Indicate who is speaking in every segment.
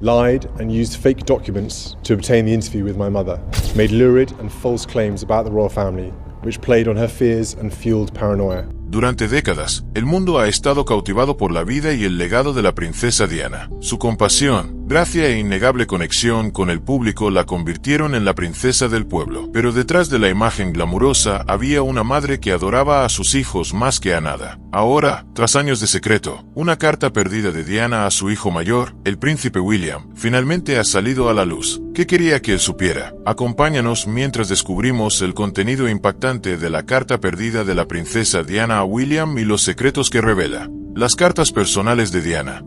Speaker 1: lied and used fake documents to obtain the interview with my mother, made lurid and false claims about the royal family, which played on her fears and fueled paranoia.
Speaker 2: Durante décadas, el mundo ha estado cautivado por la vida y el legado de la princesa Diana. Su compasión, gracia e innegable conexión con el público la convirtieron en la princesa del pueblo. Pero detrás de la imagen glamurosa había una madre que adoraba a sus hijos más que a nada. Ahora, tras años de secreto, una carta perdida de Diana a su hijo mayor, el príncipe William, finalmente ha salido a la luz. ¿Qué quería que él supiera? Acompáñanos mientras descubrimos el contenido impactante de la carta perdida de la princesa Diana a William y los secretos que revela. Las cartas personales de Diana.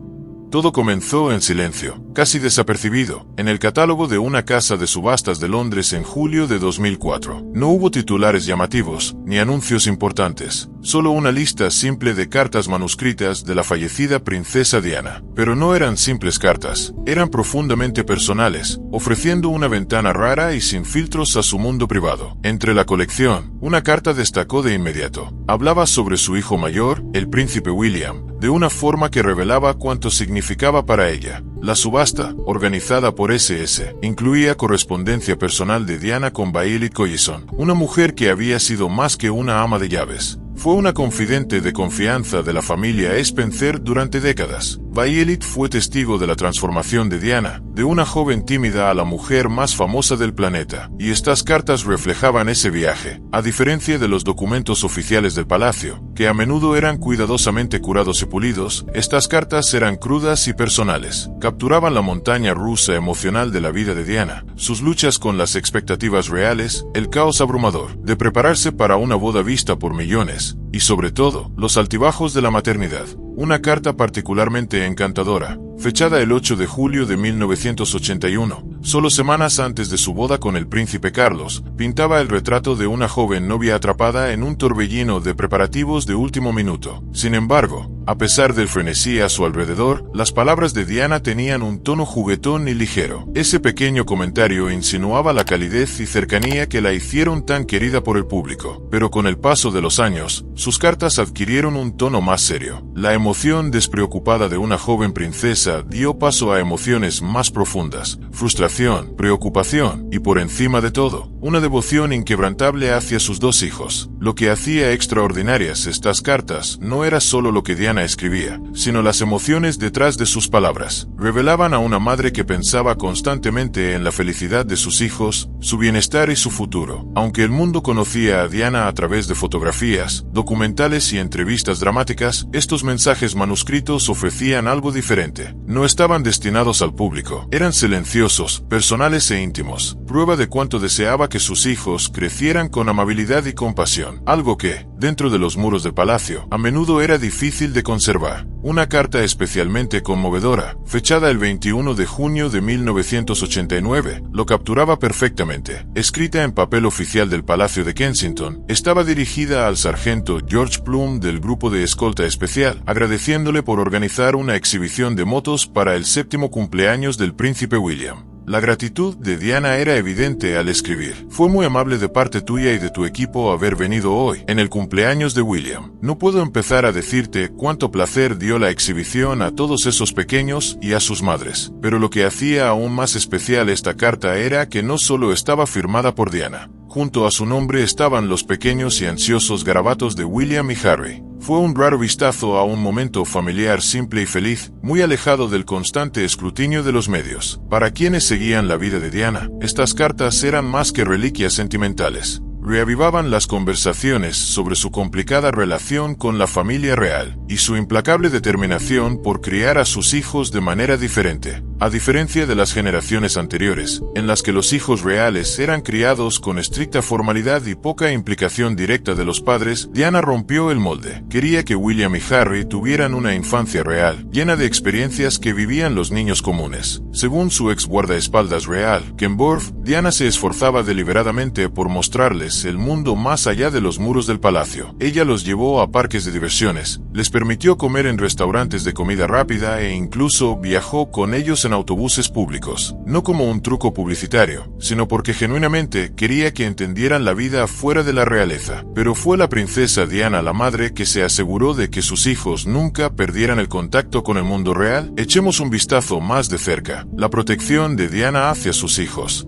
Speaker 2: Todo comenzó en silencio, casi desapercibido, en el catálogo de una casa de subastas de Londres en julio de 2004. No hubo titulares llamativos, ni anuncios importantes, solo una lista simple de cartas manuscritas de la fallecida princesa Diana. Pero no eran simples cartas, eran profundamente personales, ofreciendo una ventana rara y sin filtros a su mundo privado. Entre la colección, una carta destacó de inmediato. Hablaba sobre su hijo mayor, el príncipe William, de una forma que revelaba cuánto significaba para ella. La subasta, organizada por SS, incluía correspondencia personal de Diana con Bailey Collison, una mujer que había sido más que una ama de llaves. Fue una confidente de confianza de la familia Spencer durante décadas. Bailey fue testigo de la transformación de Diana, de una joven tímida a la mujer más famosa del planeta, y estas cartas reflejaban ese viaje. A diferencia de los documentos oficiales del palacio, que a menudo eran cuidadosamente curados y pulidos, estas cartas eran crudas y personales. Capturaban la montaña rusa emocional de la vida de Diana, sus luchas con las expectativas reales, el caos abrumador de prepararse para una boda vista por millones, y sobre todo, los altibajos de la maternidad. Una carta particularmente encantadora, fechada el 8 de julio de 1981, solo semanas antes de su boda con el príncipe Carlos, pintaba el retrato de una joven novia atrapada en un torbellino de preparativos de último minuto. Sin embargo, a pesar del frenesí a su alrededor, las palabras de Diana tenían un tono juguetón y ligero. Ese pequeño comentario insinuaba la calidez y cercanía que la hicieron tan querida por el público. Pero con el paso de los años, sus cartas adquirieron un tono más serio. La emoción despreocupada de una joven princesa dio paso a emociones más profundas: frustración, preocupación y, por encima de todo, una devoción inquebrantable hacia sus dos hijos. Lo que hacía extraordinarias estas cartas no era solo lo que Diana escribía, sino las emociones detrás de sus palabras. Revelaban a una madre que pensaba constantemente en la felicidad de sus hijos, su bienestar y su futuro. Aunque el mundo conocía a Diana a través de fotografías, documentales y entrevistas dramáticas, estos mensajes manuscritos ofrecían algo diferente. No estaban destinados al público, eran silenciosos, personales e íntimos, prueba de cuánto deseaba que sus hijos crecieran con amabilidad y compasión, algo que, dentro de los muros del palacio, a menudo era difícil de conservar. Una carta especialmente conmovedora, fechada el 21 de junio de 1989, lo capturaba perfectamente. Escrita en papel oficial del Palacio de Kensington, estaba dirigida al sargento George Plum del Grupo de Escolta Especial, agradeciéndole por organizar una exhibición de motos para el 7º cumpleaños del príncipe William. La gratitud de Diana era evidente al escribir: fue muy amable de parte tuya y de tu equipo haber venido hoy, en el cumpleaños de William. No puedo empezar a decirte cuánto placer dio la exhibición a todos esos pequeños y a sus madres. Pero lo que hacía aún más especial esta carta era que no solo estaba firmada por Diana. Junto a su nombre estaban los pequeños y ansiosos garabatos de William y Harry. Fue un raro vistazo a un momento familiar simple y feliz, muy alejado del constante escrutinio de los medios. Para quienes seguían la vida de Diana, estas cartas eran más que reliquias sentimentales. Reavivaban las conversaciones sobre su complicada relación con la familia real y su implacable determinación por criar a sus hijos de manera diferente. A diferencia de las generaciones anteriores, en las que los hijos reales eran criados con estricta formalidad y poca implicación directa de los padres, Diana rompió el molde. Quería que William y Harry tuvieran una infancia real, llena de experiencias que vivían los niños comunes. Según su ex guardaespaldas real, Ken Worth, Diana se esforzaba deliberadamente por mostrarles el mundo más allá de los muros del palacio. Ella los llevó a parques de diversiones, les permitió comer en restaurantes de comida rápida e incluso viajó con ellos en autobuses públicos, no como un truco publicitario, sino porque genuinamente quería que entendieran la vida fuera de la realeza. Pero fue la princesa Diana la madre que se aseguró de que sus hijos nunca perdieran el contacto con el mundo real. Echemos un vistazo más de cerca. La protección de Diana hacia sus hijos.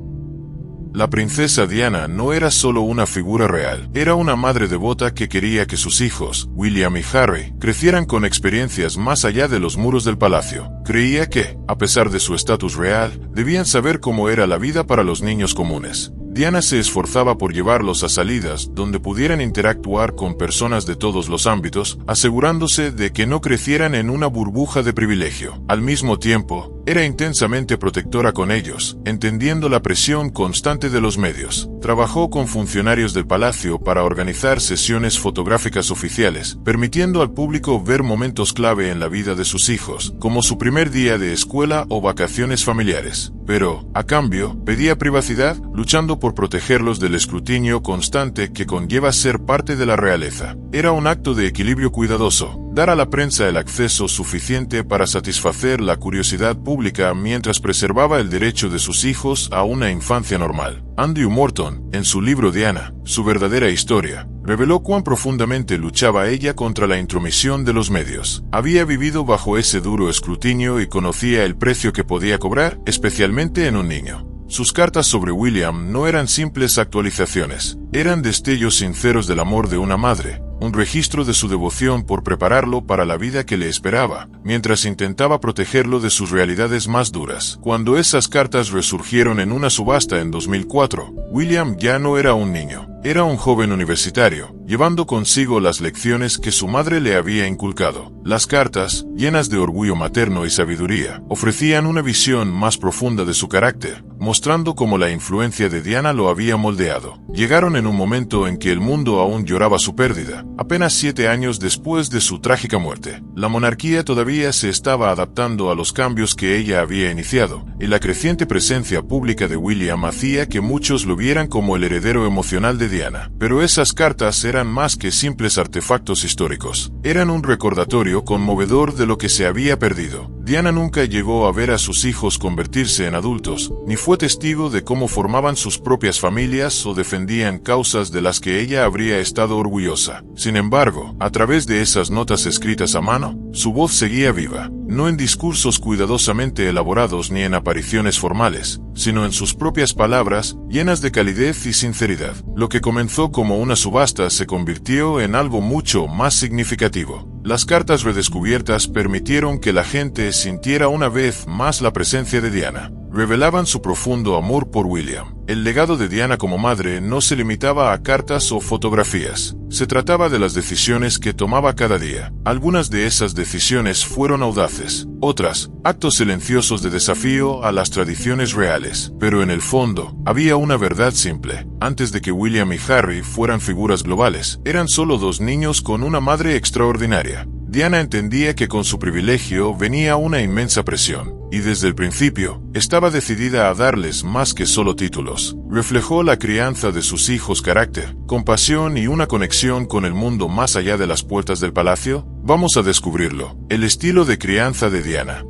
Speaker 2: La princesa Diana no era solo una figura real, era una madre devota que quería que sus hijos, William y Harry, crecieran con experiencias más allá de los muros del palacio. Creía que, a pesar de su estatus real, debían saber cómo era la vida para los niños comunes. Diana se esforzaba por llevarlos a salidas donde pudieran interactuar con personas de todos los ámbitos, asegurándose de que no crecieran en una burbuja de privilegio. Al mismo tiempo, era intensamente protectora con ellos, entendiendo la presión constante de los medios. Trabajó con funcionarios del palacio para organizar sesiones fotográficas oficiales, permitiendo al público ver momentos clave en la vida de sus hijos, como su primer día de escuela o vacaciones familiares. Pero, a cambio, pedía privacidad, luchando por protegerlos del escrutinio constante que conlleva ser parte de la realeza. Era un acto de equilibrio cuidadoso, dar a la prensa el acceso suficiente para satisfacer la curiosidad pública mientras preservaba el derecho de sus hijos a una infancia normal. Andrew Morton, en su libro Diana, su verdadera historia, reveló cuán profundamente luchaba ella contra la intromisión de los medios. Había vivido bajo ese duro escrutinio y conocía el precio que podía cobrar, especialmente en un niño. Sus cartas sobre William no eran simples actualizaciones, eran destellos sinceros del amor de una madre, un registro de su devoción por prepararlo para la vida que le esperaba, mientras intentaba protegerlo de sus realidades más duras. Cuando esas cartas resurgieron en una subasta en 2004, William ya no era un niño, era un joven universitario, llevando consigo las lecciones que su madre le había inculcado. Las cartas, llenas de orgullo materno y sabiduría, ofrecían una visión más profunda de su carácter, mostrando cómo la influencia de Diana lo había moldeado. Llegaron en un momento en que el mundo aún lloraba su pérdida, apenas 7 años después de su trágica muerte. La monarquía todavía se estaba adaptando a los cambios que ella había iniciado, y la creciente presencia pública de William hacía que muchos lo vieran como el heredero emocional de Diana. Pero esas cartas eran más que simples artefactos históricos. Eran un recordatorio conmovedor de lo que se había perdido. Diana nunca llegó a ver a sus hijos convertirse en adultos, ni fue testigo de cómo formaban sus propias familias o defendían causas de las que ella habría estado orgullosa. Sin embargo, a través de esas notas escritas a mano, su voz seguía viva, no en discursos cuidadosamente elaborados ni en apariciones formales, sino en sus propias palabras, llenas de calidez y sinceridad. Lo que comenzó como una subasta se convirtió en algo mucho más significativo. Las cartas redescubiertas permitieron que la gente sintiera una vez más la presencia de Diana. Revelaban su profundo amor por William. El legado de Diana como madre no se limitaba a cartas o fotografías. Se trataba de las decisiones que tomaba cada día. Algunas de esas decisiones fueron audaces, otras, actos silenciosos de desafío a las tradiciones reales. Pero en el fondo, había una verdad simple. Antes de que William y Harry fueran figuras globales, eran solo 2 niños con una madre extraordinaria. Diana entendía que con su privilegio venía una inmensa presión, y desde el principio, estaba decidida a darles más que solo títulos. Reflejó la crianza de sus hijos carácter, compasión y una conexión con el mundo más allá de las puertas del palacio. Vamos a descubrirlo. El estilo de crianza de Diana.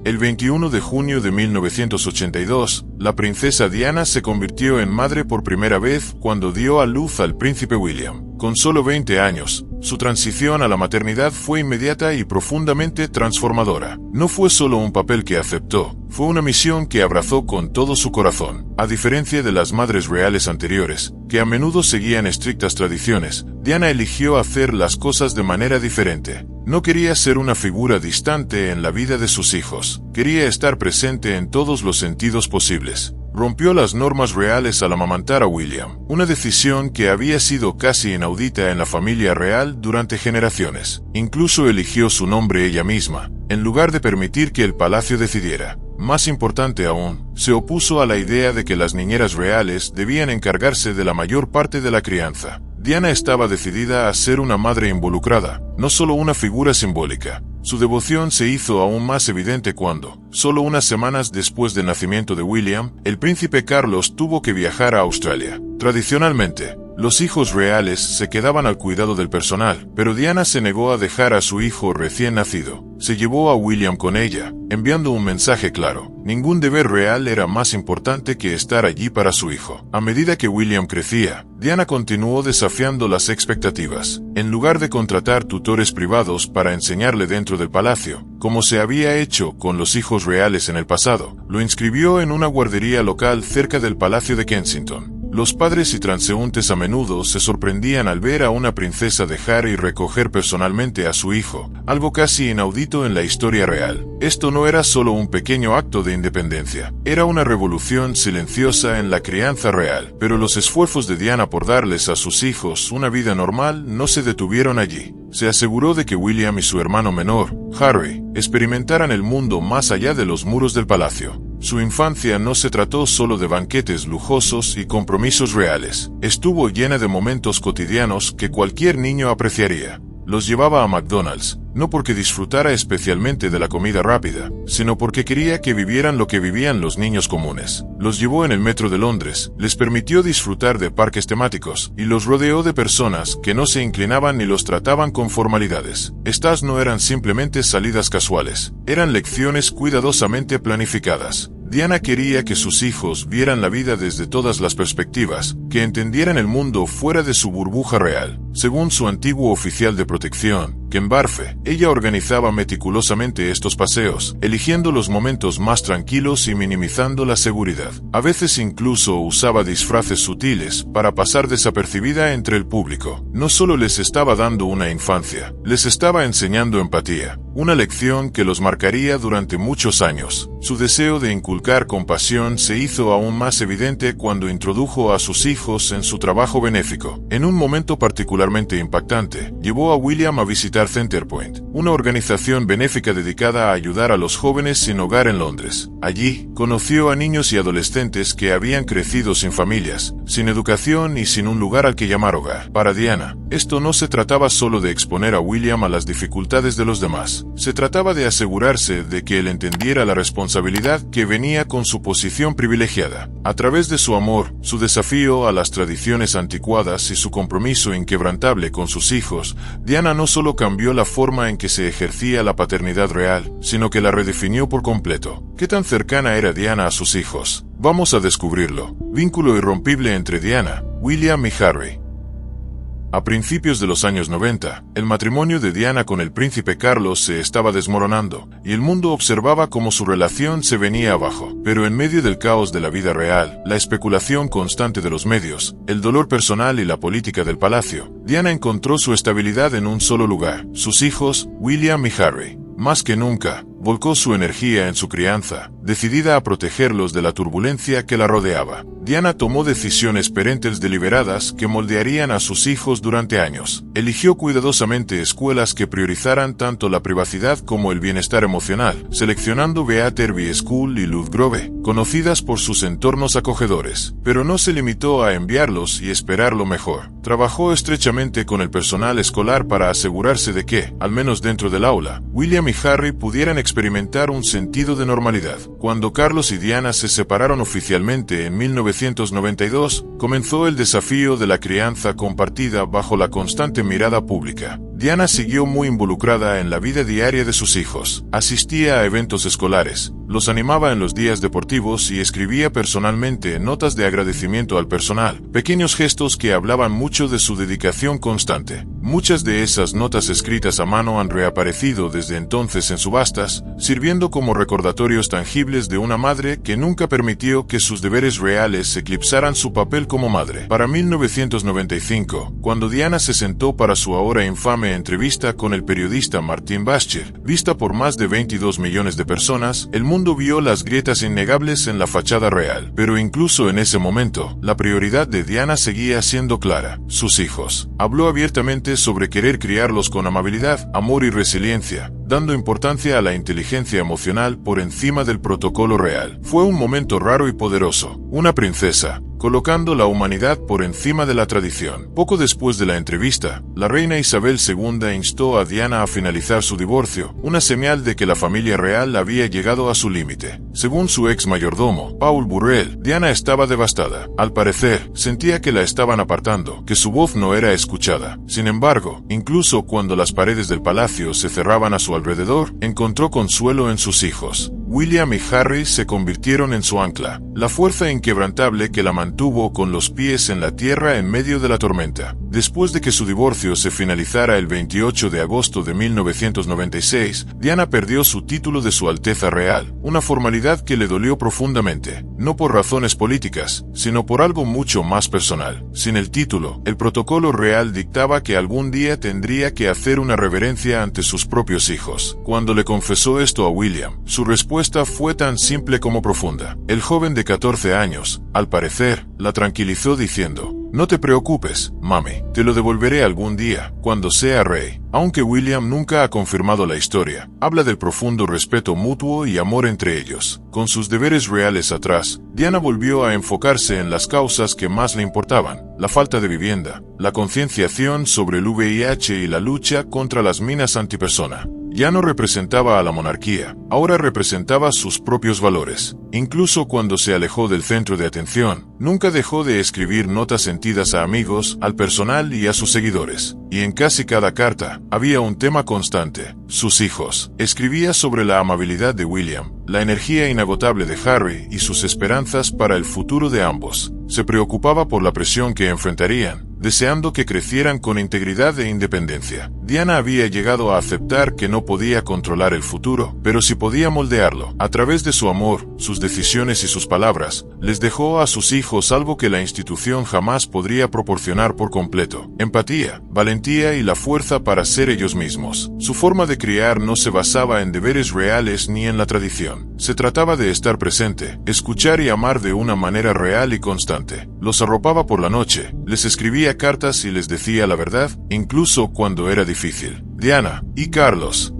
Speaker 2: El 21 de junio de 1982, la princesa Diana se convirtió en madre por primera vez cuando dio a luz al príncipe William. Con solo 20 años, su transición a la maternidad fue inmediata y profundamente transformadora. No fue solo un papel que aceptó, fue una misión que abrazó con todo su corazón. A diferencia de las madres reales anteriores, que a menudo seguían estrictas tradiciones, Diana eligió hacer las cosas de manera diferente. No quería ser una figura distante en la vida de sus hijos, quería estar presente en todos los sentidos posibles. Rompió las normas reales al amamantar a William, una decisión que había sido casi inaudita en la familia real durante generaciones. Incluso eligió su nombre ella misma, en lugar de permitir que el palacio decidiera. Más importante aún, se opuso a la idea de que las niñeras reales debían encargarse de la mayor parte de la crianza. Diana estaba decidida a ser una madre involucrada, no solo una figura simbólica. Su devoción se hizo aún más evidente cuando, solo unas semanas después del nacimiento de William, el príncipe Carlos tuvo que viajar a Australia. Tradicionalmente, Los hijos reales se quedaban al cuidado del personal, pero Diana se negó a dejar a su hijo recién nacido. Se llevó a William con ella, enviando un mensaje claro. Ningún deber real era más importante que estar allí para su hijo. A medida que William crecía, Diana continuó desafiando las expectativas. En lugar de contratar tutores privados para enseñarle dentro del palacio, como se había hecho con los hijos reales en el pasado, lo inscribió en una guardería local cerca del Palacio de Kensington. Los padres y transeúntes a menudo se sorprendían al ver a una princesa dejar y recoger personalmente a su hijo, algo casi inaudito en la historia real. Esto no era solo un pequeño acto de independencia, era una revolución silenciosa en la crianza real. Pero los esfuerzos de Diana por darles a sus hijos una vida normal no se detuvieron allí. Se aseguró de que William y su hermano menor, Harry, experimentaran el mundo más allá de los muros del palacio. Su infancia no se trató solo de banquetes lujosos y compromisos reales. Estuvo llena de momentos cotidianos que cualquier niño apreciaría. Los llevaba a McDonald's, no porque disfrutara especialmente de la comida rápida, sino porque quería que vivieran lo que vivían los niños comunes. Los llevó en el metro de Londres, les permitió disfrutar de parques temáticos, y los rodeó de personas que no se inclinaban ni los trataban con formalidades. Estas no eran simplemente salidas casuales, eran lecciones cuidadosamente planificadas. Diana quería que sus hijos vieran la vida desde todas las perspectivas, que entendieran el mundo fuera de su burbuja real. Según su antiguo oficial de protección, Ken Barfe, ella organizaba meticulosamente estos paseos, eligiendo los momentos más tranquilos y minimizando la seguridad. A veces incluso usaba disfraces sutiles para pasar desapercibida entre el público. No solo les estaba dando una infancia, les estaba enseñando empatía, una lección que los marcaría durante muchos años. Su deseo de inculcar compasión se hizo aún más evidente cuando introdujo a sus hijos en su trabajo benéfico. En un momento particularmente impactante, llevó a William a visitar Centrepoint, una organización benéfica dedicada a ayudar a los jóvenes sin hogar en Londres. Allí, conoció a niños y adolescentes que habían crecido sin familias, sin educación y sin un lugar al que llamar hogar. Para Diana, esto no se trataba solo de exponer a William a las dificultades de los demás. Se trataba de asegurarse de que él entendiera la responsabilidad que venía con su posición privilegiada. A través de su amor, su desafío a las tradiciones anticuadas y su compromiso inquebrantable con sus hijos, Diana no solo cambió la forma en que se ejercía la paternidad real, sino que la redefinió por completo. ¿Qué tan cercana era Diana a sus hijos? Vamos a descubrirlo. Vínculo irrompible entre Diana, William y Harry. A principios de los años 90, el matrimonio de Diana con el príncipe Carlos se estaba desmoronando, y el mundo observaba cómo su relación se venía abajo. Pero en medio del caos de la vida real, la especulación constante de los medios, el dolor personal y la política del palacio, Diana encontró su estabilidad en un solo lugar: sus hijos, William y Harry. Más que nunca, volcó su energía en su crianza, decidida a protegerlos de la turbulencia que la rodeaba. Diana tomó decisiones parentales deliberadas que moldearían a sus hijos durante años. Eligió cuidadosamente escuelas que priorizaran tanto la privacidad como el bienestar emocional, seleccionando Beaterby School y Luz Grove, conocidas por sus entornos acogedores. Pero no se limitó a enviarlos y esperar lo mejor. Trabajó estrechamente con el personal escolar para asegurarse de que, al menos dentro del aula, William y Harry pudieran experimentar un sentido de normalidad. Cuando Carlos y Diana se separaron oficialmente en 1992, comenzó el desafío de la crianza compartida bajo la constante mirada pública. Diana siguió muy involucrada en la vida diaria de sus hijos. Asistía a eventos escolares, los animaba en los días deportivos y escribía personalmente notas de agradecimiento al personal, pequeños gestos que hablaban mucho de su dedicación constante. Muchas de esas notas escritas a mano han reaparecido desde entonces en subastas, sirviendo como recordatorios tangibles de una madre que nunca permitió que sus deberes reales eclipsaran su papel como madre. Para 1995, cuando Diana se sentó para su ahora infame entrevista con el periodista Martin Bascher, vista por más de 22 millones de personas, el mundo vio las grietas innegables en la fachada real. Pero incluso en ese momento, la prioridad de Diana seguía siendo clara: sus hijos. Habló abiertamente sobre querer criarlos con amabilidad, amor y resiliencia, dando importancia a la inteligencia emocional por encima del protocolo real. Fue un momento raro y poderoso. Una princesa, colocando la humanidad por encima de la tradición. Poco después de la entrevista, la reina Isabel II instó a Diana a finalizar su divorcio, una señal de que la familia real había llegado a su límite. Según su ex mayordomo, Paul Burrell, Diana estaba devastada. Al parecer, sentía que la estaban apartando, que su voz no era escuchada. Sin embargo, incluso cuando las paredes del palacio se cerraban a su alrededor, encontró consuelo en sus hijos. William y Harry se convirtieron en su ancla, la fuerza inquebrantable que la mantuvo con los pies en la tierra en medio de la tormenta. Después de que su divorcio se finalizara el 28 de agosto de 1996, Diana perdió su título de Su Alteza Real, una formalidad que le dolió profundamente, no por razones políticas, sino por algo mucho más personal. Sin el título, el protocolo real dictaba que algún día tendría que hacer una reverencia ante sus propios hijos. Cuando le confesó esto a William, su respuesta fue tan simple como profunda. El joven de 14 años, al parecer, la tranquilizó diciendo: «No te preocupes, mami, te lo devolveré algún día, cuando sea rey». Aunque William nunca ha confirmado la historia, habla del profundo respeto mutuo y amor entre ellos. Con sus deberes reales atrás, Diana volvió a enfocarse en las causas que más le importaban: la falta de vivienda, la concienciación sobre el VIH y la lucha contra las minas antipersona. Ya no representaba a la monarquía, ahora representaba sus propios valores. Incluso cuando se alejó del centro de atención, nunca dejó de escribir notas sentidas a amigos, al personal y a sus seguidores. Y en casi cada carta, había un tema constante: sus hijos. Escribía sobre la amabilidad de William, la energía inagotable de Harry y sus esperanzas para el futuro de ambos. Se preocupaba por la presión que enfrentarían, deseando que crecieran con integridad e independencia. Diana había llegado a aceptar que no podía controlar el futuro, pero sí podía moldearlo. A través de su amor, sus decisiones y sus palabras, les dejó a sus hijos algo que la institución jamás podría proporcionar por completo: empatía, valentía y la fuerza para ser ellos mismos. Su forma de criar no se basaba en deberes reales ni en la tradición. Se trataba de estar presente, escuchar y amar de una manera real y constante. Los arropaba por la noche, les escribía cartas y les decía la verdad, incluso cuando era difícil. Diana y Carlos.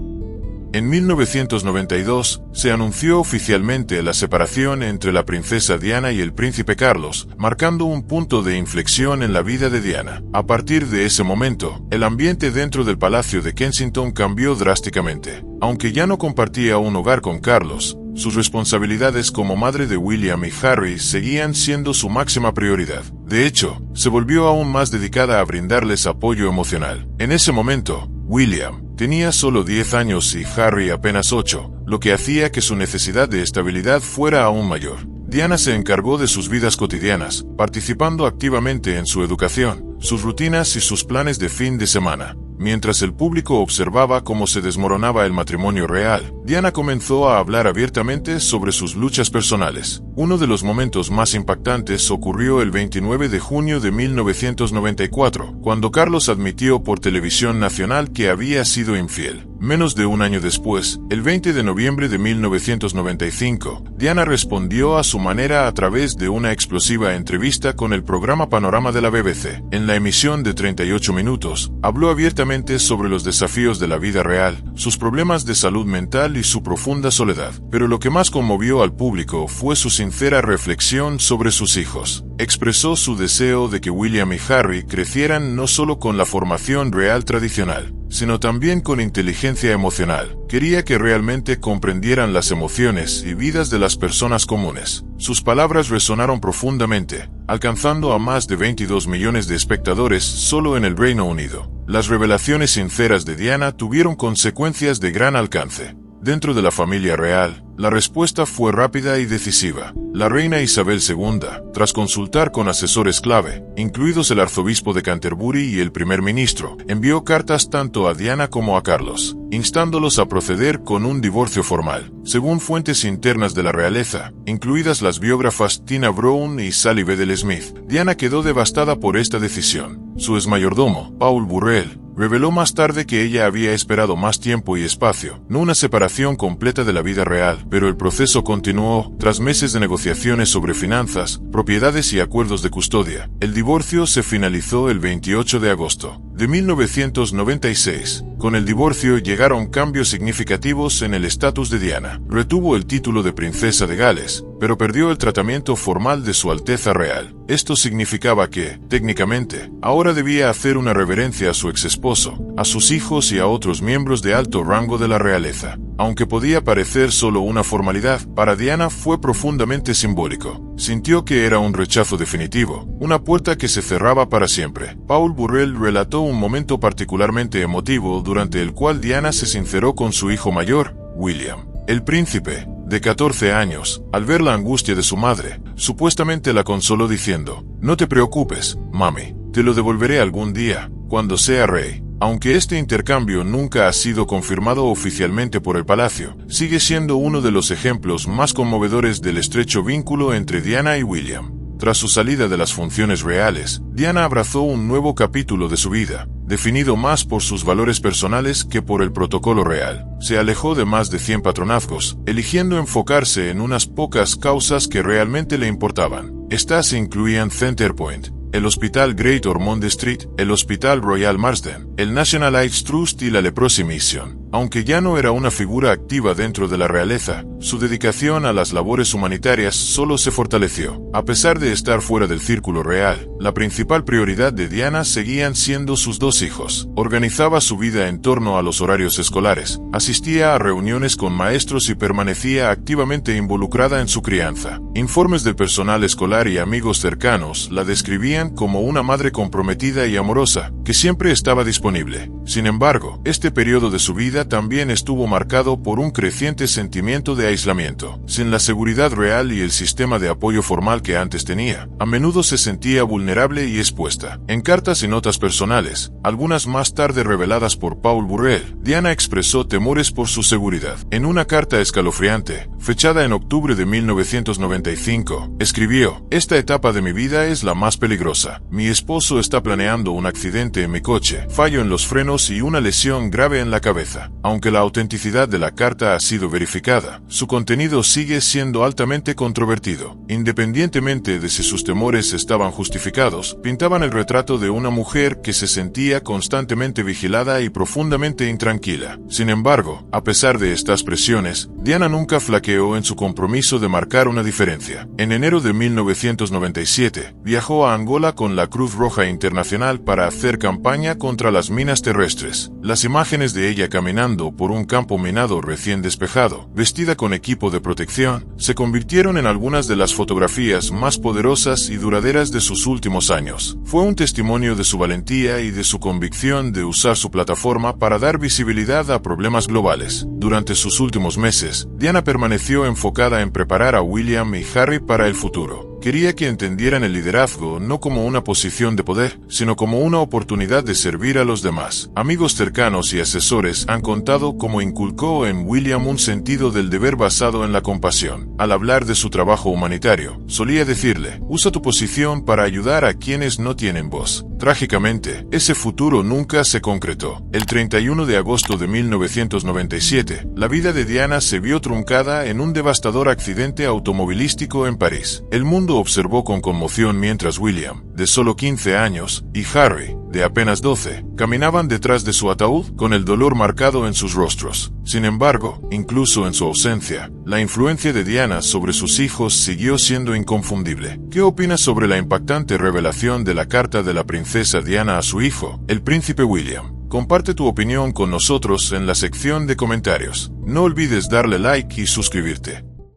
Speaker 2: En 1992, se anunció oficialmente la separación entre la princesa Diana y el príncipe Carlos, marcando un punto de inflexión en la vida de Diana. A partir de ese momento, el ambiente dentro del Palacio de Kensington cambió drásticamente. Aunque ya no compartía un hogar con Carlos, sus responsabilidades como madre de William y Harry seguían siendo su máxima prioridad. De hecho, se volvió aún más dedicada a brindarles apoyo emocional. En ese momento, William tenía solo 10 años y Harry apenas 8, lo que hacía que su necesidad de estabilidad fuera aún mayor. Diana se encargó de sus vidas cotidianas, participando activamente en su educación, sus rutinas y sus planes de fin de semana. Mientras el público observaba cómo se desmoronaba el matrimonio real, Diana comenzó a hablar abiertamente sobre sus luchas personales. Uno de los momentos más impactantes ocurrió el 29 de junio de 1994, cuando Carlos admitió por televisión nacional que había sido infiel. Menos de un año después, el 20 de noviembre de 1995, Diana respondió a su manera a través de una explosiva entrevista con el programa Panorama de la BBC. En la emisión de 38 minutos, habló abiertamente sobre los desafíos de la vida real, sus problemas de salud mental y su profunda soledad. Pero lo que más conmovió al público fue su sincera reflexión sobre sus hijos. Expresó su deseo de que William y Harry crecieran no solo con la formación real tradicional, sino también con inteligencia emocional. Quería que realmente comprendieran las emociones y vidas de las personas comunes. Sus palabras resonaron profundamente, alcanzando a más de 22 millones de espectadores solo en el Reino Unido. Las revelaciones sinceras de Diana tuvieron consecuencias de gran alcance. Dentro de la familia real, la respuesta fue rápida y decisiva. La reina Isabel II, tras consultar con asesores clave, incluidos el arzobispo de Canterbury y el primer ministro, envió cartas tanto a Diana como a Carlos, instándolos a proceder con un divorcio formal. Según fuentes internas de la realeza, incluidas las biógrafas Tina Brown y Sally Bedell-Smith, Diana quedó devastada por esta decisión. Su exmayordomo, Paul Burrell, reveló más tarde que ella había esperado más tiempo y espacio, no una separación completa de la vida real, pero el proceso continuó. Tras meses de negociaciones sobre finanzas, propiedades y acuerdos de custodia, el divorcio se finalizó el 28 de agosto. de 1996. Con el divorcio llegaron cambios significativos en el estatus de Diana. Retuvo el título de princesa de Gales, pero perdió el tratamiento formal de su Alteza Real. Esto significaba que, técnicamente, ahora debía hacer una reverencia a su exesposo, a sus hijos y a otros miembros de alto rango de la realeza. Aunque podía parecer solo una formalidad, para Diana fue profundamente simbólico. Sintió que era un rechazo definitivo, una puerta que se cerraba para siempre. Paul Burrell relató un momento particularmente emotivo durante el cual Diana se sinceró con su hijo mayor, William. El príncipe, de 14 años, al ver la angustia de su madre, supuestamente la consoló diciendo: «No te preocupes, mami, te lo devolveré algún día, cuando sea rey». Aunque este intercambio nunca ha sido confirmado oficialmente por el palacio, sigue siendo uno de los ejemplos más conmovedores del estrecho vínculo entre Diana y William. Tras su salida de las funciones reales, Diana abrazó un nuevo capítulo de su vida, definido más por sus valores personales que por el protocolo real. Se alejó de más de 100 patronazgos, eligiendo enfocarse en unas pocas causas que realmente le importaban. Estas incluían Center Point, el Hospital Great Ormond Street, el Hospital Royal Marsden, el National AIDS Trust y la Leprosy Mission. Aunque ya no era una figura activa dentro de la realeza, su dedicación a las labores humanitarias solo se fortaleció. A pesar de estar fuera del círculo real, la principal prioridad de Diana seguían siendo sus dos hijos. Organizaba su vida en torno a los horarios escolares, asistía a reuniones con maestros y permanecía activamente involucrada en su crianza. Informes del personal escolar y amigos cercanos la describían como una madre comprometida y amorosa, que siempre estaba disponible. Sin embargo, este periodo de su vida también estuvo marcado por un creciente sentimiento de aislamiento. Sin la seguridad real y el sistema de apoyo formal que antes tenía, a menudo se sentía vulnerable y expuesta. En cartas y notas personales, algunas más tarde reveladas por Paul Burrell, Diana expresó temores por su seguridad. En una carta escalofriante, fechada en octubre de 1995, escribió: «Esta etapa de mi vida es la más peligrosa. Mi esposo está planeando un accidente en mi coche, fallo en los frenos y una lesión grave en la cabeza». Aunque la autenticidad de la carta ha sido verificada, su contenido sigue siendo altamente controvertido. Independientemente de si sus temores estaban justificados, pintaban el retrato de una mujer que se sentía constantemente vigilada y profundamente intranquila. Sin embargo, a pesar de estas presiones, Diana nunca flaqueó en su compromiso de marcar una diferencia. En enero de 1997, viajó a Angola con la Cruz Roja Internacional para hacer campaña contra las minas terrestres. Las imágenes de ella caminando por un campo minado recién despejado, vestida con equipo de protección, se convirtieron en algunas de las fotografías más poderosas y duraderas de sus últimos años. Fue un testimonio de su valentía y de su convicción de usar su plataforma para dar visibilidad a problemas globales. Durante sus últimos meses, Diana permaneció enfocada en preparar a William y Harry para el futuro. Quería que entendieran el liderazgo no como una posición de poder, sino como una oportunidad de servir a los demás. Amigos cercanos y asesores han contado cómo inculcó en William un sentido del deber basado en la compasión. Al hablar de su trabajo humanitario, solía decirle: «Usa tu posición para ayudar a quienes no tienen voz». Trágicamente, ese futuro nunca se concretó. El 31 de agosto de 1997, la vida de Diana se vio truncada en un devastador accidente automovilístico en París. El mundo observó con conmoción mientras William, de solo 15 años, y Harry, de apenas 12, caminaban detrás de su ataúd con el dolor marcado en sus rostros. Sin embargo, incluso en su ausencia, la influencia de Diana sobre sus hijos siguió siendo inconfundible. ¿Qué opinas sobre la impactante revelación de la carta de la princesa Diana a su hijo, el príncipe William? Comparte tu opinión con nosotros en la sección de comentarios. No olvides darle like y suscribirte.